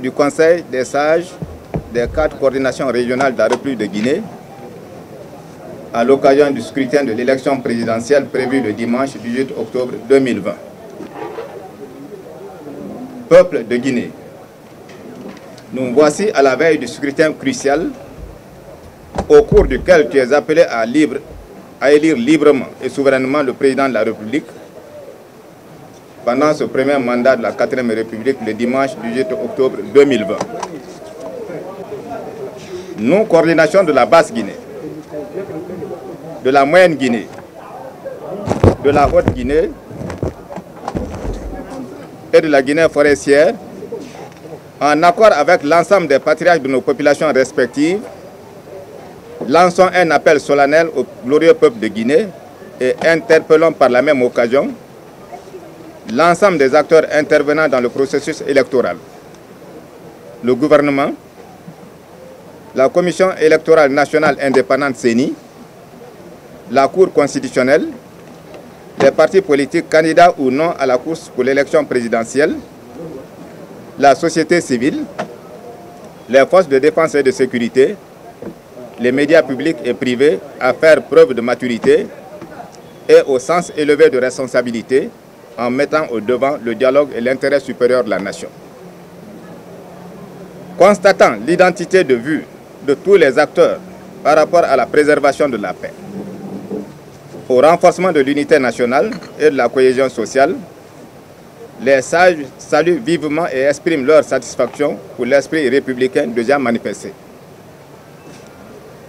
du Conseil des sages des 4 coordinations régionales de la République de Guinée à l'occasion du scrutin de l'élection présidentielle prévue le dimanche 18 octobre 2020. Peuple de Guinée, nous voici à la veille du scrutin crucial au cours duquel tu es appelé à élire librement et souverainement le président de la République pendant ce premier mandat de la 4e République le dimanche 18 octobre 2020. Nous, coordination de la Basse-Guinée, de la Moyenne-Guinée, de la Haute-Guinée et de la Guinée forestière, en accord avec l'ensemble des patriarches de nos populations respectives, lançons un appel solennel au glorieux peuple de Guinée et interpellons par la même occasion l'ensemble des acteurs intervenant dans le processus électoral, le gouvernement, la Commission électorale nationale indépendante CENI, la Cour constitutionnelle, les partis politiques candidats ou non à la course pour l'élection présidentielle, la société civile, les forces de défense et de sécurité, les médias publics et privés à faire preuve de maturité et au sens élevé de responsabilité en mettant au devant le dialogue et l'intérêt supérieur de la nation. Constatant l'identité de vue de tous les acteurs par rapport à la préservation de la paix, au renforcement de l'unité nationale et de la cohésion sociale, les sages saluent vivement et expriment leur satisfaction pour l'esprit républicain déjà manifesté.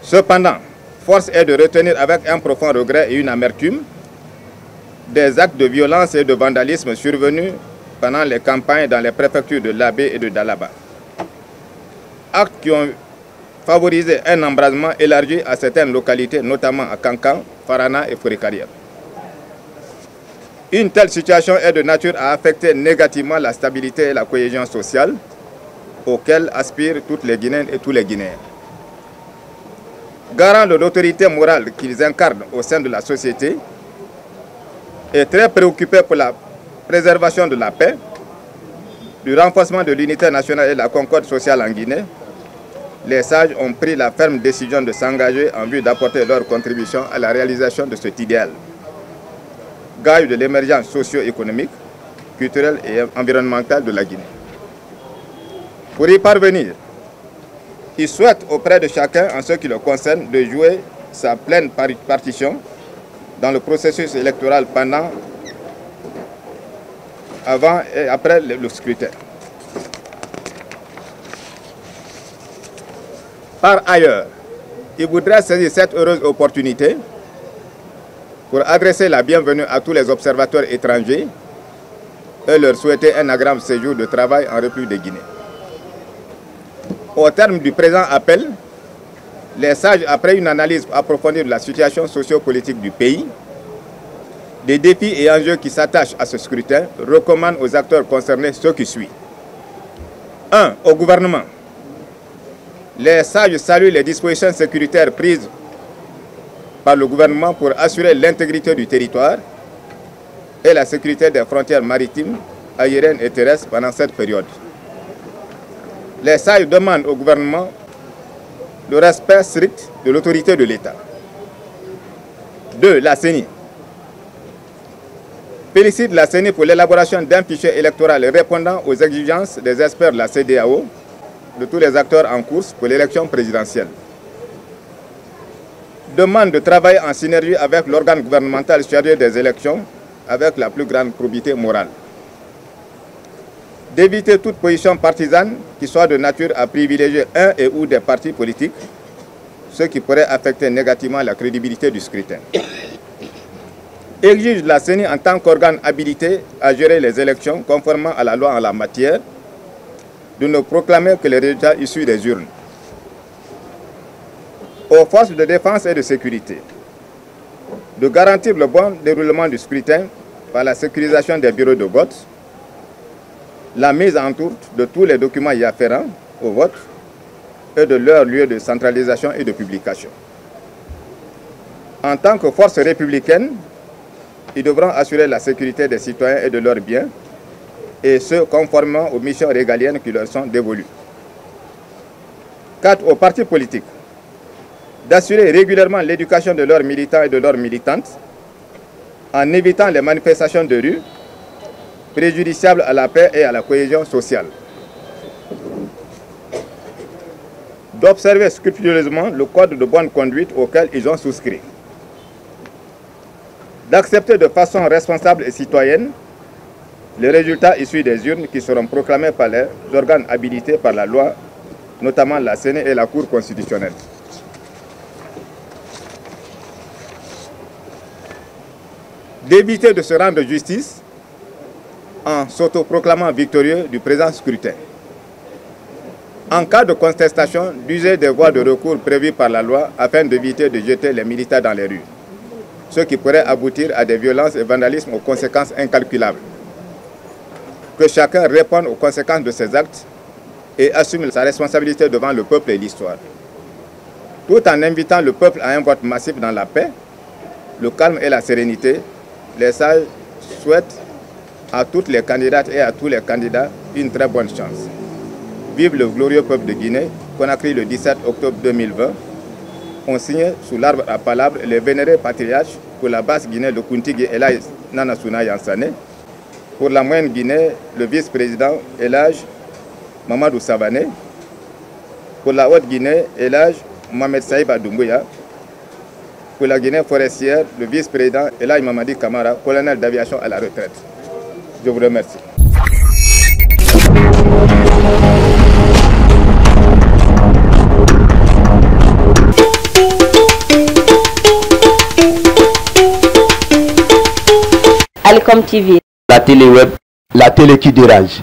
Cependant, force est de retenir avec un profond regret et une amertume des actes de violence et de vandalisme survenus pendant les campagnes dans les préfectures de Labé et de Dalaba. Actes qui ont favorisé un embrasement élargi à certaines localités, notamment à Kankan, Farana et Fouré-Carrière. Une telle situation est de nature à affecter négativement la stabilité et la cohésion sociale auxquelles aspirent toutes les Guinéennes et tous les Guinéens. Garant de l'autorité morale qu'ils incarnent au sein de la société et très préoccupés pour la préservation de la paix, du renforcement de l'unité nationale et de la concorde sociale en Guinée, les sages ont pris la ferme décision de s'engager en vue d'apporter leur contribution à la réalisation de cet idéal, gage de l'émergence socio-économique, culturelle et environnementale de la Guinée. Pour y parvenir, il souhaite auprès de chacun, en ce qui le concerne, de jouer sa pleine partition dans le processus électoral pendant, avant et après le scrutin. Par ailleurs, il voudrait saisir cette heureuse opportunité pour adresser la bienvenue à tous les observateurs étrangers et leur souhaiter un agréable séjour de travail en République de Guinée. Au terme du présent appel, les sages, après une analyse approfondie de la situation socio-politique du pays, des défis et enjeux qui s'attachent à ce scrutin, recommandent aux acteurs concernés ce qui suit. 1. Au gouvernement. Les sages saluent les dispositions sécuritaires prises par le gouvernement pour assurer l'intégrité du territoire et la sécurité des frontières maritimes, aériennes et terrestres pendant cette période. Les sages demandent au gouvernement le respect strict de l'autorité de l'État. 2. La CENI. Félicite la CENI pour l'élaboration d'un fichier électoral répondant aux exigences des experts de la CEDEAO, de tous les acteurs en course pour l'élection présidentielle. Demande de travailler en synergie avec l'organe gouvernemental chargé des élections avec la plus grande probité morale. D'éviter toute position partisane qui soit de nature à privilégier un et ou des partis politiques, ce qui pourrait affecter négativement la crédibilité du scrutin. Exige la CENI en tant qu'organe habilité à gérer les élections conformément à la loi en la matière, de ne proclamer que les résultats issus des urnes. Aux forces de défense et de sécurité, de garantir le bon déroulement du scrutin par la sécurisation des bureaux de vote, la mise en route de tous les documents y afférents au vote et de leur lieu de centralisation et de publication. En tant que force républicaine, ils devront assurer la sécurité des citoyens et de leurs biens et ce, conformément aux missions régaliennes qui leur sont dévolues. 4. Aux partis politiques d'assurer régulièrement l'éducation de leurs militants et de leurs militantes en évitant les manifestations de rue préjudiciables à la paix et à la cohésion sociale. D'observer scrupuleusement le code de bonne conduite auquel ils ont souscrit. D'accepter de façon responsable et citoyenne les résultats issus des urnes qui seront proclamés par les organes habilités par la loi, notamment la CENI et la Cour constitutionnelle. D'éviter de se rendre justice en s'autoproclamant victorieux du présent scrutin. En cas de contestation, d'user des voies de recours prévues par la loi afin d'éviter de jeter les militants dans les rues, ce qui pourrait aboutir à des violences et vandalismes aux conséquences incalculables. Que chacun réponde aux conséquences de ses actes et assume sa responsabilité devant le peuple et l'histoire. Tout en invitant le peuple à un vote massif dans la paix, le calme et la sérénité, les sages souhaitent à toutes les candidates et à tous les candidats une très bonne chance. Vive le glorieux peuple de Guinée, Conakry le 17 octobre 2020. On signe sous l'arbre à palabres les vénérés patriarches pour la basse Guinée, le Kuntigi Elhaj Nanasuna Yansane. Pour la moyenne Guinée, le vice-président Elhaj Mamadou Savané. Pour la haute Guinée, Elhaj Mohamed Saïba Doumbouya. Pour la Guinée forestière, le vice-président Elhaj Mamadi Kamara, colonel d'aviation à la retraite. Je vous remercie. Alcom TV. La télé web, la télé qui dérange.